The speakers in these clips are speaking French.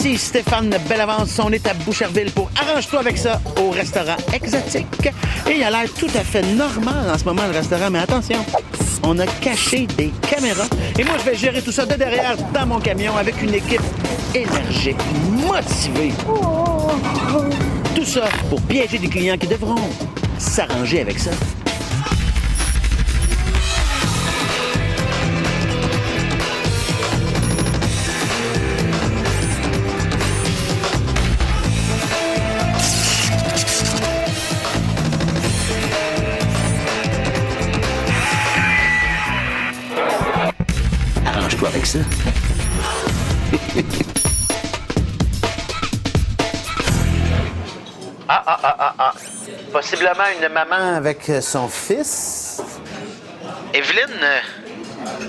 Ici Stéphane Bellavance, on est à Boucherville pour Arrange-toi avec ça au restaurant exotique. Et il a l'air tout à fait normal en ce moment le restaurant, mais attention, on a caché des caméras. Et moi, je vais gérer tout ça de derrière dans mon camion avec une équipe énergique, motivée. Tout ça pour piéger des clients qui devront s'arranger avec ça. Arrange-toi avec ça. Possiblement une maman avec son fils. Evelyne?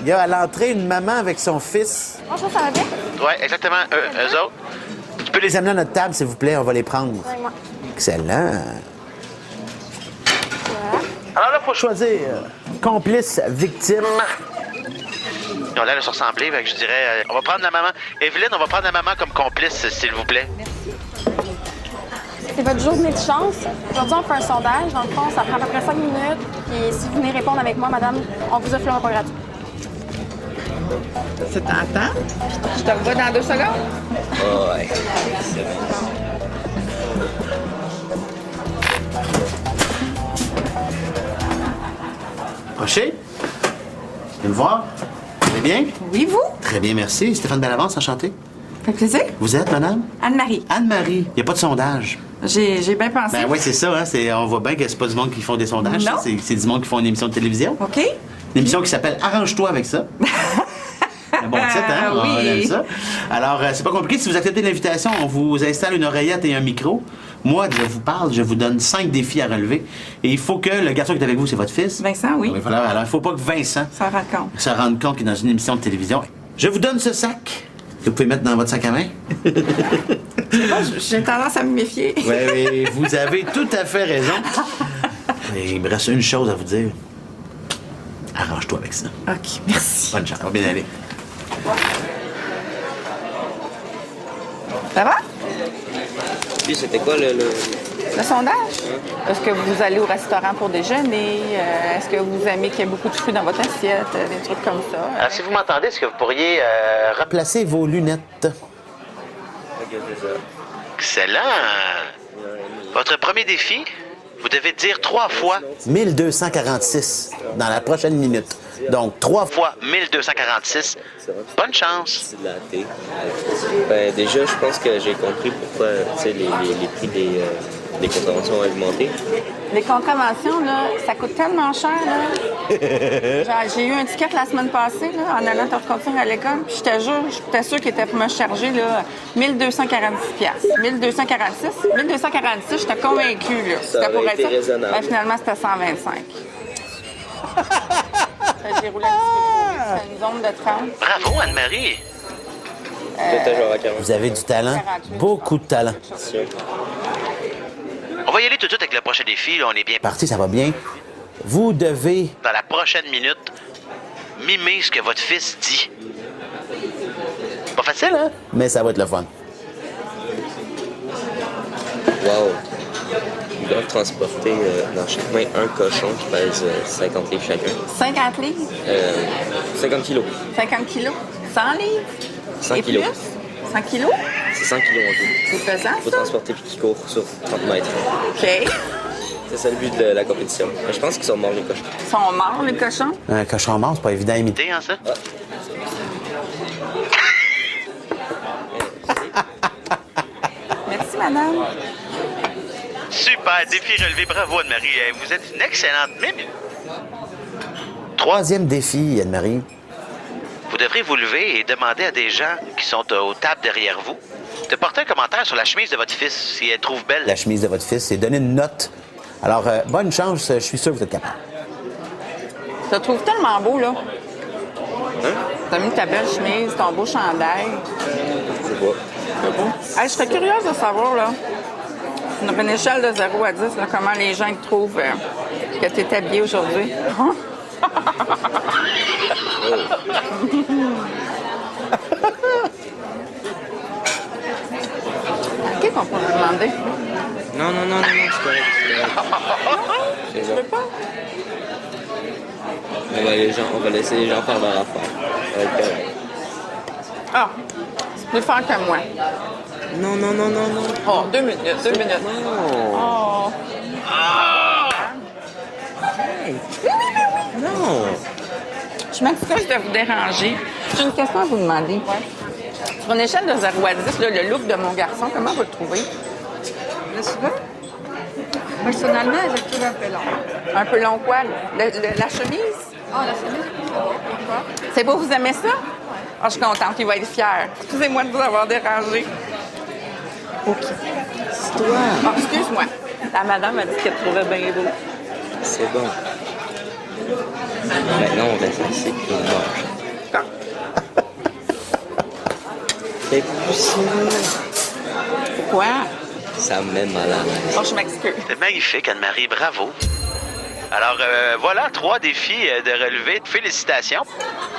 Il y a à l'entrée une maman avec son fils. Bonjour, ça va bien? Oui, exactement. Eux autres. Tu peux les amener à notre table, s'il vous plaît, on va les prendre. Oui, moi. Excellent. Voilà. Alors là, faut Choisir complice, victime. Ils ont l'air de se ressembler, fait que je dirais... on va prendre la maman. Evelyne, on va prendre la maman comme complice, s'il vous plaît. C'est votre journée de chance. Aujourd'hui, on fait un sondage. Dans le fond, ça prend à peu près 5 minutes. Puis si vous venez répondre avec moi, madame, on vous offre le repas gratuit. C'est tentant. Je te revois dans 2 secondes. Ouais. Approchez. Viens me voir. Vous allez bien? Oui, vous? Très bien, merci. Stéphane Bellavance, enchanté. Ça fait plaisir. Vous êtes, madame? Anne-Marie. Anne-Marie. Il n'y a pas de sondage. J'ai bien pensé. Ben oui, c'est ça. Hein? On voit bien que c'est pas du monde qui font des sondages. Non. Ça. C'est du monde qui font une émission de télévision. OK. Une émission qui s'appelle Arrange-toi avec ça. Un bon titre, hein? Oui. On aime ça. Alors, c'est pas compliqué. Si vous acceptez l'invitation, on vous installe une oreillette et un micro. Moi, je vous parle, je vous donne 5 défis à relever. Et il faut que le garçon qui est avec vous, c'est votre fils. Vincent, oui. Voilà. Alors, il faut pas que Vincent Ça rend compte. se rende compte qu'il est dans une émission de télévision. Je vous donne ce sac que vous pouvez mettre dans votre sac à main. J'ai tendance à me méfier. Oui, vous avez tout à fait raison. Et il me reste une chose à vous dire. Arrange-toi avec ça. OK, merci. Bonne chance, ça va bien aller. Ça va? Puis c'était quoi le... Le sondage? Est-ce que vous allez au restaurant pour déjeuner? Est-ce que vous aimez qu'il y ait beaucoup de fruits dans votre assiette? Des trucs comme ça. Alors, si vous m'entendez, est-ce que vous pourriez... Placez vos lunettes. Excellent! Votre premier défi, vous devez dire 3 fois 1246 dans la prochaine minute. Donc, 3 fois. 1246. Bonne chance! C'est de la thé. Ben, déjà, je pense que j'ai compris pourquoi les prix des contraventions ont augmenté. Les contraventions, là, ça coûte tellement cher, là. Genre, j'ai eu un ticket la semaine passée, là, en allant te à l'école, puis je te jure, j'étais sûre qu'il était pour me charger, là, 1246 piastres. 1246. 1246, j'étais convaincue, là. C'était pour aurait été être ça. raisonnable. Ben, finalement, c'était 125. J'ai roulé un petit peu trop vite. C'était une zone de 30. Bravo, Anne-Marie! Peut-être genre à 40. Vous avez du talent. Beaucoup de talent. On va y aller tout de suite avec le prochain défi. Là, on est bien Parti, ça va bien. Vous devez... dans la prochaine minute. Mimer ce que votre fils dit. Pas facile, hein? Mais ça va être le fun. Wow. Ils doivent transporter dans chaque main un cochon qui pèse 50 livres chacun. 50 livres? 50 kilos. 50 kilos? 100 livres? 100 Et kilos. plus? 100 kilos? C'est 100 kilos en tout. C'est pesant, Il faut ça? transporter puis qu'ils courent sur 30 mètres. OK. C'est ça le but de la compétition. Mais je pense qu'ils sont morts, les cochons. Ils sont morts, les cochons? Un cochon mort, c'est pas évident à imiter. T'es, hein, ça? Merci, madame. Super, défi relevé. Bravo, Anne-Marie. Vous êtes une excellente mime. Troisième défi, Anne-Marie. Vous devrez vous lever et demander à des gens qui sont aux tables derrière vous de porter un commentaire sur la chemise de votre fils, si elle trouve belle. La chemise de votre fils, c'est donner une note. Alors, bonne chance, je suis sûr que vous êtes capable. Je te trouve tellement beau, là. T'as mis ta belle chemise, ton beau chandail. C'est beau. C'est beau. Hey, je serais curieuse de savoir, là, sur une échelle de 0 à 10, là, comment les gens te trouvent que tu es habillée aujourd'hui. demander. Non, c'est correct. C'est Tu bon. veux pas? On va laisser les gens faire leur affaire. Ça va être correct. Ah, c'est plus fort que moi. Non. Oh, 2 minutes. Non. Oh. Non. Je m'excuse de vous déranger. J'ai une question à vous demander. Sur une échelle de 0 à 10, là, le look de mon garçon, comment vous le trouvez? Le souvent? Personnellement, je le trouve un peu long. Un peu long quoi? La chemise? Ah, la chemise? Pourquoi? C'est beau, vous aimez ça? Ah, je suis contente, il va être fier. Excusez-moi de vous avoir dérangé. OK. C'est toi. Ah, excuse-moi. La madame a dit qu'elle trouvait bien beau. C'est bon. Maintenant, on reste assis et on mange. Quand? Fais plus ça. Pourquoi? Ça me met mal à l'aise. Oh, je m'excuse. C'est magnifique, Anne-Marie, bravo. Alors, voilà 3 défis de relever. Félicitations.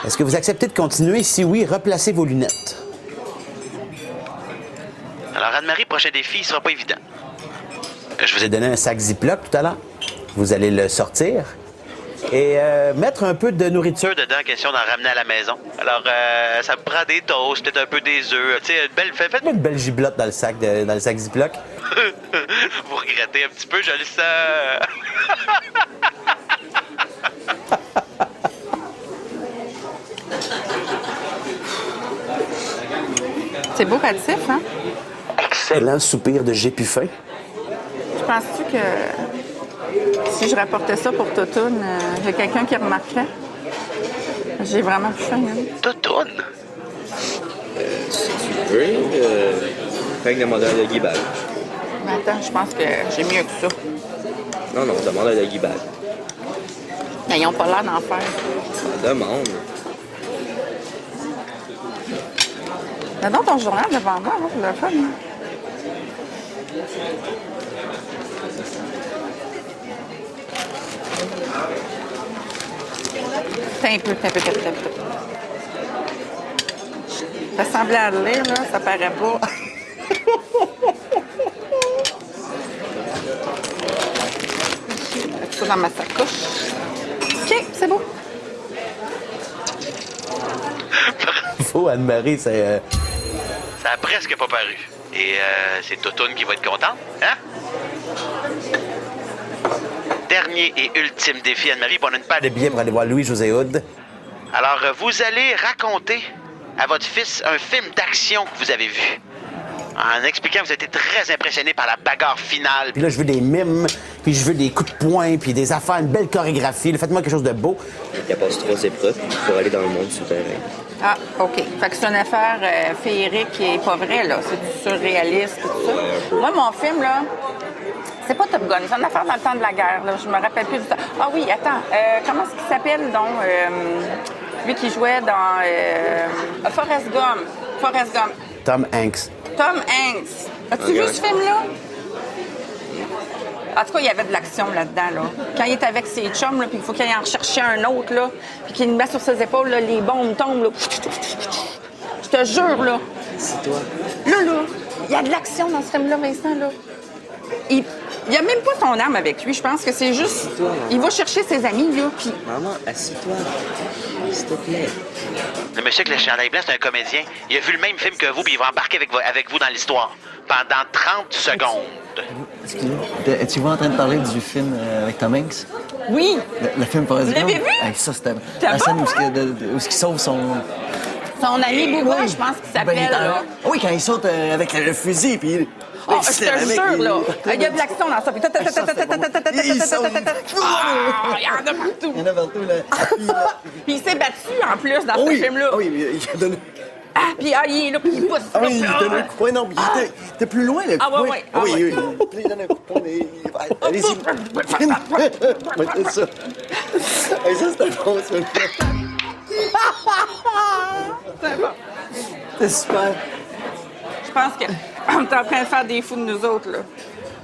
Est-ce que vous acceptez de continuer? Si oui, replacez vos lunettes. Alors, Anne-Marie, prochain défi, il sera pas évident. Je Je vous vous ai ai donné un sac Ziploc tout à l'heure. Vous allez le sortir et mettre un peu de nourriture. deux dedans, question d'en ramener à la maison. Alors, ça me prend des toasts, peut-être un peu des œufs. Tu sais, une belle... Faites Une belle giblotte dans le sac, dans le sac Ziploc. Vous regrettez un petit peu, je le sens. C'est beau, Patif, hein? Excellent soupir de j'ai plus faim. Penses-tu que si je rapportais ça pour Totoune, il y a quelqu'un qui remarquerait? J'ai vraiment plus faim, hein? Toutoune. Si tu veux, fais un demandeur de Guy Bal. Mais attends, je pense que j'ai mieux que ça. Non, demandeur de Guy Bal. Mais ils n'ont pas l'air d'en faire. Demande. T'as donc ton journal devant moi, hein, pour le fun. Hein? T'as un peu. T'as semblant de lire, là, ça paraît pas. Mets ça dans ma sacoche. OK, c'est beau. Faut, Anne-Marie, c'est... Ça a presque pas paru. Et c'est Toutoune qui va être contente, hein? Dernier et ultime défi, Anne-Marie, puis on a une paire de de... billets pour aller voir Louis-José Hood. Alors, vous allez raconter à votre fils un film d'action que vous avez vu. En expliquant que vous avez été très impressionné par la bagarre finale. Puis là, je veux des mimes, puis je veux des coups de poing, puis des affaires, une belle chorégraphie. Là, faites-moi quelque chose de beau. Il a passé 3 épreuves pour aller dans le monde souterrain. Ah, OK. Fait que c'est une affaire féerique et pas vraie, là. C'est du surréaliste et tout ça. Moi, mon film, là, c'est pas Top Gun. C'est une affaire dans le temps de la guerre, là. Je me rappelle plus du temps. Ah oui, attends. Comment est-ce qu'il s'appelle, donc? Lui qui jouait dans Forrest Gump. Tom Hanks. Tom Hanks. As-tu vu ce film-là? En tout cas, il y avait de l'action là-dedans, là. Quand il est avec ses chums, là, puis il faut qu'il aille en rechercher un autre, là, puis qu'il le met sur ses épaules, là, les bombes tombent, là. Je te jure, là. C'est toi. Là, il y a de l'action dans ce film-là, Vincent, là. Il n'y a même pas son arme avec lui. Je pense que c'est juste... Assis-toi. Il va chercher ses amis, là, puis... Maman, assis-toi. S'il te plaît. Le monsieur avec le chandail blanc, c'est un comédien. Il a vu le même film que vous, puis il va embarquer avec vous dans l'histoire pendant 30 secondes. Excusez-moi, êtes-vous en train de parler du film avec Tom Hanks? Oui! Le film Forrest Gump? Vous l'avez vu? Hey, ça, c'était C'était la bon, scène hein? où il sauve son... Son ami Bouba, Oui. je pense qu'il Ben, s'appelle, il est en- là. Oui, quand il saute avec le fusil, puis... Ah, je te jure, là. Il y a de l'action dans ça. Puis Il saute. Ah, il y en a partout. Il y en a partout, là. Puis il s'est battu, en plus, dans ce Oui, film-là. oui, il a donné... Ah, puis il est là, puis il pousse. Ah oui, il là, donne un coup de poing. Non, mais il était plus loin, le coup Ah, de poing. ouais. Ah, Oui, ouais. oui. Puis il donne un coup de poing. Allez-y. Ouais, c'est ça. Hey, ça, c'était bon, ça. C'est bon. C'est super. Je pense qu'on est en train de faire des fous de nous autres, là.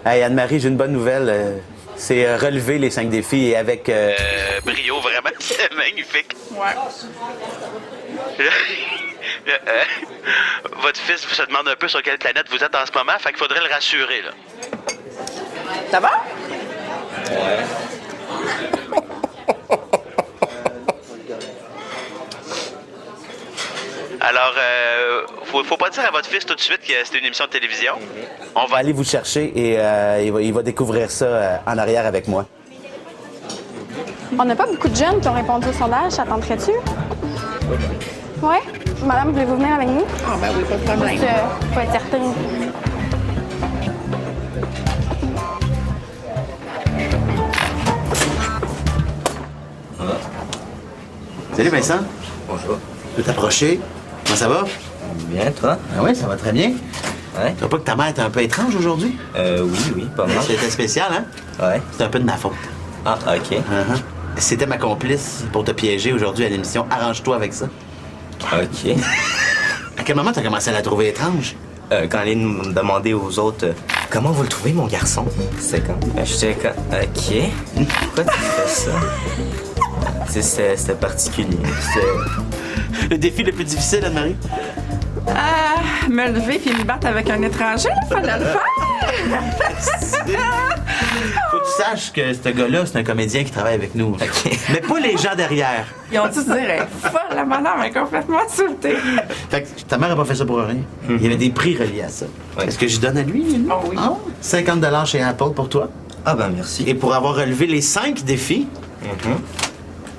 Hey, Anne-Marie, j'ai une bonne nouvelle. C'est relever les 5 défis et avec... Brio, vraiment, c'est magnifique. Ouais. votre fils se demande un peu sur quelle planète vous êtes en ce moment, fait qu'il faudrait le rassurer, là. Ça va? Ouais. Alors, faut pas dire à votre fils tout de suite que c'était une émission de télévision. On va aller vous chercher et il va découvrir ça en arrière avec moi. On n'a pas beaucoup de jeunes qui ont répondu au sondage. Ça tenterait-tu? Oui? Madame, voulez-vous venir avec nous? Ah, ben oui, pas de problème. Faut être certaine. Salut Vincent. Bonjour. Tu peux t'approcher? Comment ça va? Bien, toi? Ah oui, ça va très bien. Ouais. Tu vois pas que ta mère était un peu étrange aujourd'hui? Oui, pas mal. C'était spécial, hein? Ouais. C'est un peu de ma faute. Ah, OK. Uh-huh. C'était ma complice pour te piéger aujourd'hui à l'émission. Arrange-toi avec ça. OK. À quel moment t'as commencé à la trouver étrange? Quand elle est me demander aux autres comment vous le trouvez, mon garçon? C'est quand? J'étais quand? OK. Pourquoi tu fais ça? C'était particulier. Le défi le plus difficile, Anne-Marie? Me lever puis me battre avec un étranger, là, fallait le faire. Faut que tu saches que ce gars-là, c'est un comédien qui travaille avec nous. OK. Mais pas les gens derrière. Ils ont dû se dire, elle est folle, la madame est complètement insultée. Fait que ta mère a pas fait ça pour rien. Il y avait des prix reliés à ça. Oui. Est-ce que je donne à lui? Lui? Oh oui. Ah, 50 chez Apple pour toi. Ah, ben merci. Et pour avoir relevé les 5 défis,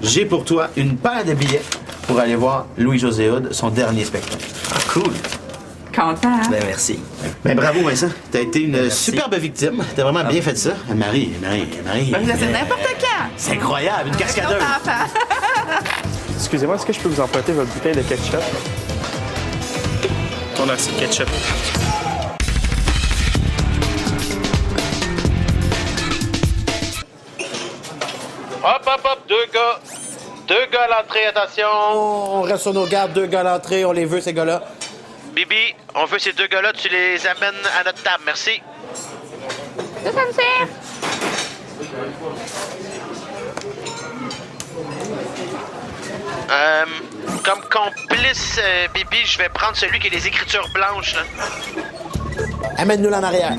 j'ai pour toi une paire de billets pour aller voir Louis-José Hood, son dernier spectacle. Ah, cool. Content, hein? Ben merci. Ben bravo Vincent, t'as été une Merci. superbe victime. T'as vraiment bien fait ça. Marie. Ben, c'est n'importe quand. C'est incroyable, une cascadeuse. Notre enfant. Excusez-moi, est-ce que je peux vous emprunter votre bouteille de ketchup? On a assez de ketchup. Hop, deux gars. Deux gars à l'entrée, attention. On reste sur nos gardes, 2 gars à l'entrée, on les veut ces gars-là. Bibi, on veut ces deux gars-là, tu les amènes à notre table, merci. Comme complice, Bibi, je vais prendre celui qui a les écritures blanches, là. Amène-nous là en arrière.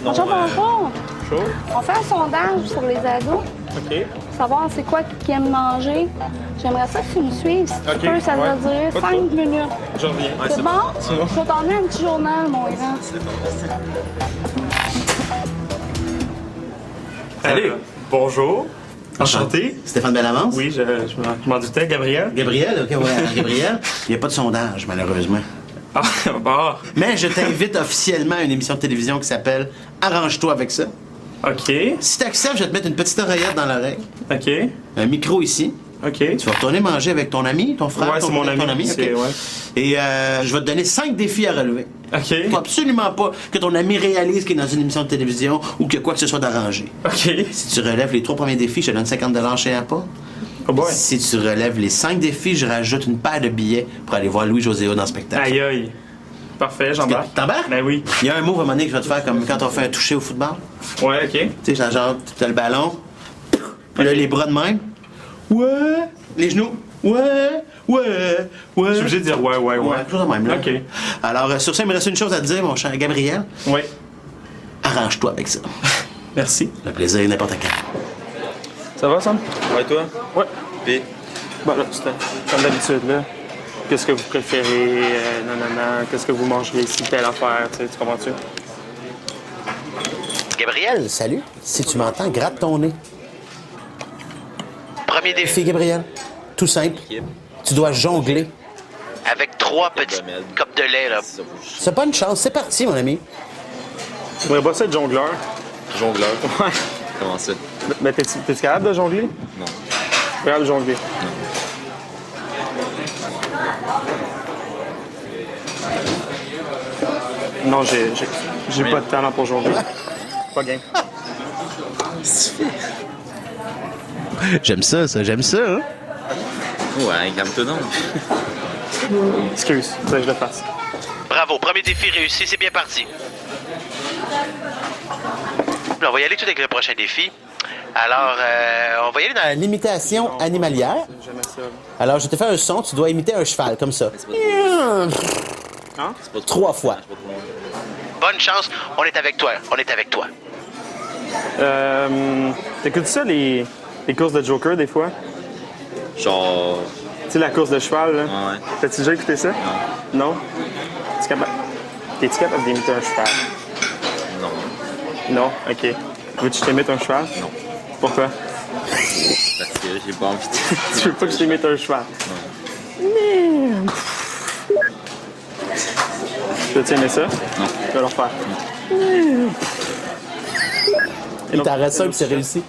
Bonjour, bonjour. Chaud? On fait un sondage sur les ados. OK. Savoir c'est quoi qu'ils aiment manger. J'aimerais ça que tu me suives. Si tu OK, peux, ça ouais. va durer Pas de 5 trouble. minutes. Je reviens. C'est bon? Je vais t'emmener un petit journal, mon grand. Salut. Bonjour. Enchanté. Stéphane Bellavance? Oui, je m'en doutais. Gabriel? Gabriel, OK, ouais, Gabriel. Il n'y a pas de sondage, malheureusement. Ah, bon. Mais je t'invite officiellement à une émission de télévision qui s'appelle Arrange-toi avec ça. OK. Si t'acceptes, je vais te mettre une petite oreillette dans l'oreille, OK. un micro ici. OK. Tu vas retourner manger avec ton ami, ton frère, Ouais, ton c'est mon frère, ami. ton ami, C'est- OK. ouais. Et je vais te donner 5 défis à relever. OK. Faut absolument pas que ton ami réalise qu'il est dans une émission de télévision ou que quoi que ce soit d'arrangé. OK. Si tu relèves les 3 premiers défis, je te donne 50 chez Apple. Oh boy. Si tu relèves les 5 défis, je rajoute une paire de billets pour aller voir Louis-José Hood dans le spectacle. Aïe, aïe. Parfait, j'embarque. T'embarques? Ben oui. Il y a un mot à un moment donné que je vais te faire comme quand on fait un toucher au football. Ouais, OK. Tu sais, genre, t'as le ballon, puis là, les bras de même. Ouais. Les genoux. Ouais. Je suis obligé de dire ouais. Ouais, quelque chose de même, là. OK. Alors, sur ça, il me reste une chose à te dire, mon cher Gabriel. Oui. Arrange-toi avec ça. Merci. Le plaisir n'importe quand. Ça va, Sam? Ouais, toi? Ouais. Puis? Bon, là, c'était comme d'habitude, là. Qu'est-ce que vous préférez? Non. Qu'est-ce que vous mangeriez ici? Telle affaire, tu sais, tu comprends-tu? Gabriel, Salut. Si tu m'entends, gratte ton nez. premier défi Fille Gabriel, tout simple. Tu dois jongler. avec 3 petites copes de lait, là. C'est pas une chance. C'est parti, mon ami. J'aimerais pas ça être jongleur. Jongleur. Ouais. Comment ça? Mais t'es capable de jongler? Non. Capable de jongler. Non, j'ai pas de talent pour jongler. Pas game. J'aime ça, j'aime ça. Hein? Ouais, calme-toi donc. Excuse, faut que je le fasse. Bravo, premier défi réussi, c'est bien parti. On va y aller tout avec le prochain défi. Alors, on va y aller dans... L'imitation animalière. J'aimais ça. Alors, je te fais un son, tu dois imiter un cheval, comme ça. Hein? 3 fois. Bonne chance, on est avec toi. On est avec toi. T'écoutes ça, les courses de Joker, des fois? Genre. Tu sais, la course de cheval, là? Ouais. T'as-tu déjà écouté ça? Non. Non? T'es-tu capable d'imiter un cheval? Non. Non? OK. Veux-tu que je t'imite un cheval? Non. Pourquoi? Parce que j'ai pas envie de. Tu veux pas que je t'imite un cheval? Non. Peux-tu aimer ça? Non. Je vais le refaire. Il t'arrête ça et c'est réussi.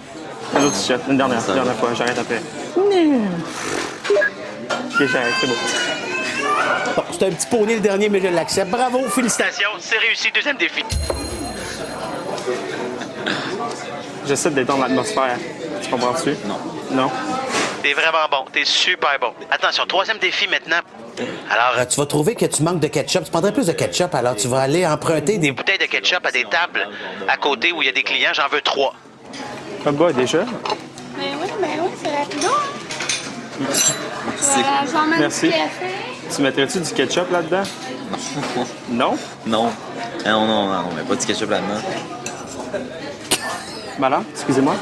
Un autre t-shirt. Une dernière fois. J'arrête après. OK, j'arrête. C'est beau. Bon, c'était un petit poney le dernier, mais je l'accepte. Bravo, félicitations. C'est réussi, deuxième défi. J'essaie de détendre l'atmosphère. Tu comprends-tu? Non. Non? T'es vraiment bon, t'es super bon. Attention, troisième défi maintenant. Alors, Tu vas trouver que tu manques de ketchup. Tu prendrais plus de ketchup, alors tu vas aller emprunter des... bouteilles de ketchup à des tables à côté où il y a des clients, j'en veux 3. Ah bah, déjà? Mais oui, c'est rapide. Je vais emmener Merci. du café. Tu mettrais-tu du ketchup là-dedans? Non? Non. Non, mais pas de ketchup là-dedans. Madame, excusez-moi.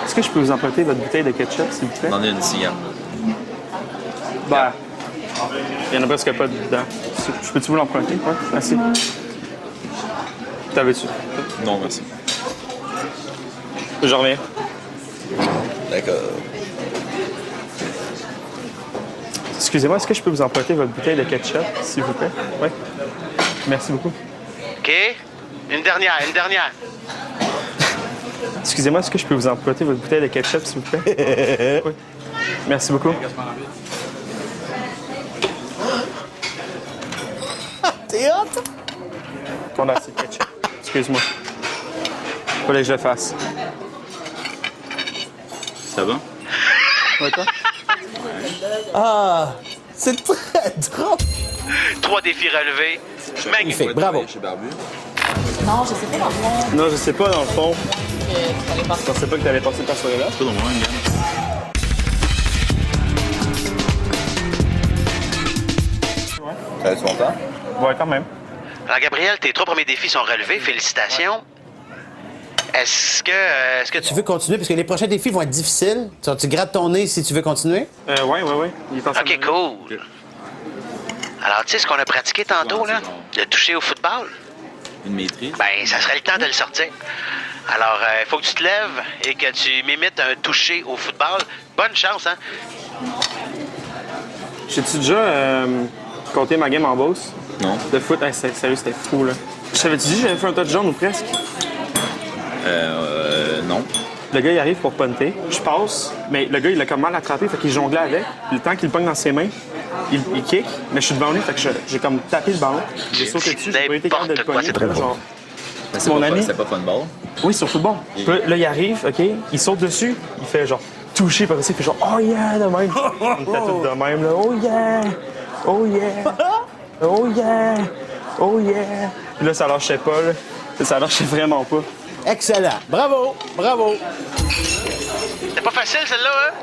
Est-ce que je peux vous emprunter votre bouteille de ketchup, s'il vous plaît? J'en ai une ici, hein. Ben, il y en a presque pas dedans. Je peux-tu vous l'emprunter? Oui, merci. T'avais-tu? Non, merci. Je reviens. D'accord. Excusez-moi, est-ce que je peux vous emprunter votre bouteille de ketchup, s'il vous plaît? Oui. Merci beaucoup. OK? Une dernière. Excusez-moi, est-ce que je peux vous emprunter votre bouteille de ketchup, s'il vous plaît? Oui. Merci beaucoup. T'es hot? On a assez de ketchup. Excuse-moi. Fallait que je le fasse. Ça va? Ouais, toi? Ah, c'est très drôle. 3 défis relevés. Magnifique. Magnifique, bravo. Chez Barbu. Non, je sais pas dans le fond Non, je sais pas, dans le fond. que tu allais passer. Je pensais pas que t'allais passer ta soirée là. C'est pas dans moi, une gamme. Ça fait longtemps? Ouais, quand même. Alors, Gabriel, tes 3 premiers défis sont relevés. Félicitations. Est-ce que Tu veux continuer, parce que les prochains défis vont être difficiles. Tu grattes ton nez si tu veux continuer. Ouais. Il est en train OK, de- cool. Alors, tu sais ce qu'on a pratiqué tantôt, là? Le toucher au football? Une maîtrise? Ben, ça serait le temps de le sortir. Alors, il faut que tu te lèves et que tu m'imites un toucher au football. Bonne chance, hein? J'ai-tu déjà compté ma game en Beauce? Non. De foot? Hey, sérieux, c'était fou, là. Je t'avais-tu dit que j'avais fait un touchdown ou presque? Non. Le gars, il arrive pour punter. Je passe, mais le gars, il l'a comme mal attrapé, fait qu'il jonglait avec. Puis le temps qu'il le pogne dans ses mains, il kick, mais je suis devant lui, fait que j'ai comme tapé le ballon. J'ai sauté dessus, j'ai pas été capable de le N'importe quoi, pogner. c'est très Genre, Mais c'est Mon pas ami. C'est pas football? oui, sur football. Puis là, il arrive, OK, il saute dessus, il fait genre toucher, par ici, il fait genre oh yeah, de même. On était tous de même, là. Oh yeah, oh yeah, oh yeah, oh yeah. Puis là, ça lâchait pas, là. Ça lâchait vraiment pas. Excellent. Bravo, bravo. C'est pas facile, celle-là, hein?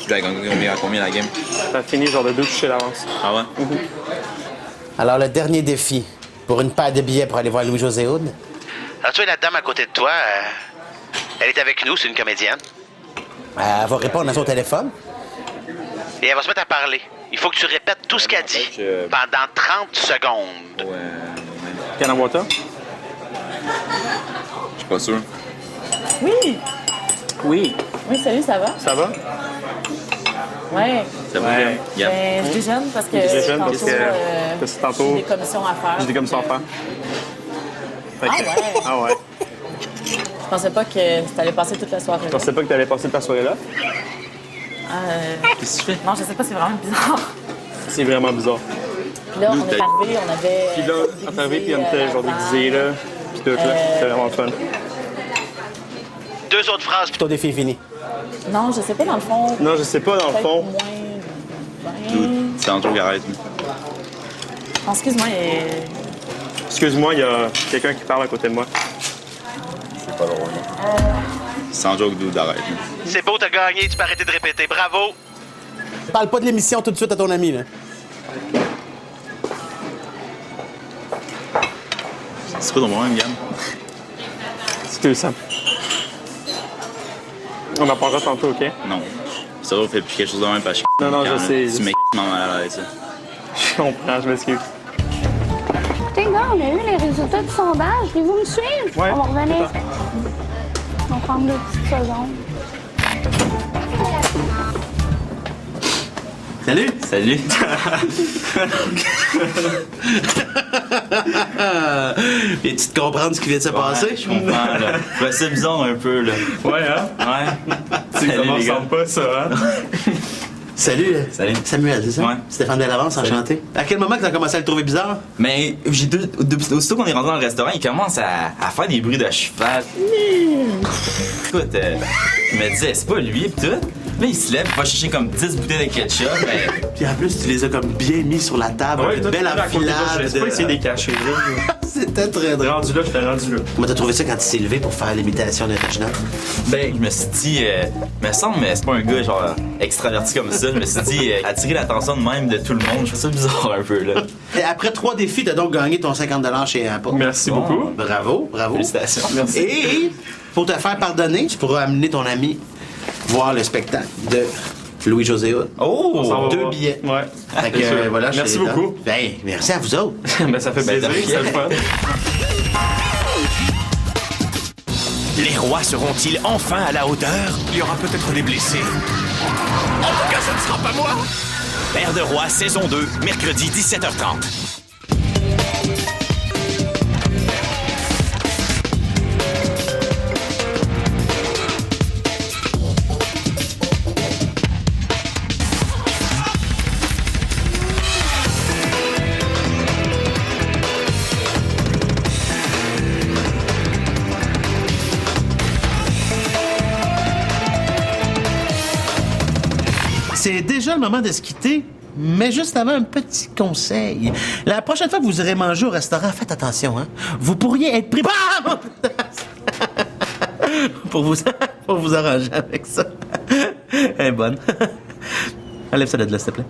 Tu dois gagner à combien la game? Ça a fini genre de 2 touchés d'avance. Ah ouais? Alors, le dernier défi pour une paire de billets pour aller voir Louis-José Hood. Alors, tu vois, la dame à côté de toi, elle est avec nous, c'est une comédienne. Elle va répondre à son téléphone. Et elle va se mettre à parler. Il faut que tu répètes tout ce qu'elle dit pendant 30 secondes. Ouais. Canna Water? Je suis pas sûr. Oui! Oui. Oui, salut, ça va? Ça va? Ouais. Ça va, Ouais. Gab? Ben, je déjeune parce que déjeune tantôt, parce que tantôt, j'ai des commissions à faire. J'ai des commissions à faire. Fait que- Ah ouais? Ah ouais. Je pensais pas que tu allais passer toute la soirée. Je pensais pas que t'allais passer ta soirée là. Qu'est-ce que tu fais? Non, je sais pas, c'est vraiment bizarre. C'est vraiment bizarre. Puis là, on est t'as- arrivé, on avait. Puis là, on est arrivé, puis on était genre déguisés, là. Puis tout, là. C'était vraiment le fun. 2 autres phrases. Ton défi est fini. Non, je sais pas, dans le fond. Non, je sais pas, dans le Peut-être fond. moins 20. Dude, c'est Andrew qui arrête. Oh, excuse-moi, Excuse-moi, il y a quelqu'un qui parle à côté de moi. C'est pas drôle. Sans joke, dude, arrête. C'est beau, t'as gagné, tu peux arrêter de répéter. Bravo! Parle pas de l'émission tout de suite à ton ami, là. C'est quoi ton problème, Gab? Excuse ça. On en parlera tantôt, OK? Non. Ça va, fait plus quelque chose de même parce que Non, non, je sais. Tu m'es mal à l'aise. Je comprends, je m'excuse. Écoutez, gars, on a eu les résultats du sondage. Voulez-vous me suivre? Ouais. On va revenir. On va prendre 2 petites secondes. Salut! Salut. Et tu te comprends ce qui vient de se passer? Je comprends, là. Ouais, c'est bizarre un peu, là. Ouais, hein? Ouais. Tu sais, ça Salut, me les gars. ressemble pas, ça, hein? Salut. Salut. Samuel, c'est ça? Ouais. Stéphane Delavance, enchanté. À quel moment que t'as commencé à le trouver bizarre? Mais aussitôt qu'on est rentré dans le restaurant, il commence à faire des bruits de cheval. Écoute, je me disais, c'est pas lui, pis tout. Là, il se lève, il va chercher comme 10 bouteilles de ketchup. Mais... Puis en plus, tu les as comme bien mis sur la table. Ouais, une toi, belle t'es là à côté de moi, je enfilade. vais pas essayer de les cacher, là. C'était très drôle. Rendu là, j'étais rendu là. Comment t'as trouvé ça quand il s'est levé pour faire l'imitation de Regina? Ben, je me suis dit, me semble, mais c'est pas un gars genre extraverti comme ça. Je me suis dit, attirer l'attention de même de tout le monde, je trouve ça bizarre un peu, là. Et après 3 défis, t'as donc gagné ton 50$ chez Apple. Merci beaucoup. Bravo, bravo. Félicitations. Merci. Et pour te faire pardonner, tu pourras amener ton ami voir le spectacle de Louis-José Hood. Oh! On s'en va 2 voir. billets. Ouais. Fait que, C'est sûr. voilà, Merci chez les beaucoup. dames. Ben, merci à vous autres. Ben, ça fait plaisir, de rien. c'est le fun. Les rois seront-ils enfin à la hauteur? Il y aura peut-être des blessés. En tout cas, ça ne sera pas moi! Père de roi, saison 2, mercredi 17h30. C'est déjà le moment de se quitter, mais juste avant, un petit conseil. La prochaine fois que vous irez manger au restaurant, faites attention, hein. Vous pourriez être pris... Ah! pour vous arranger avec ça. Elle est bonne. Enlève ça de là, s'il te plaît.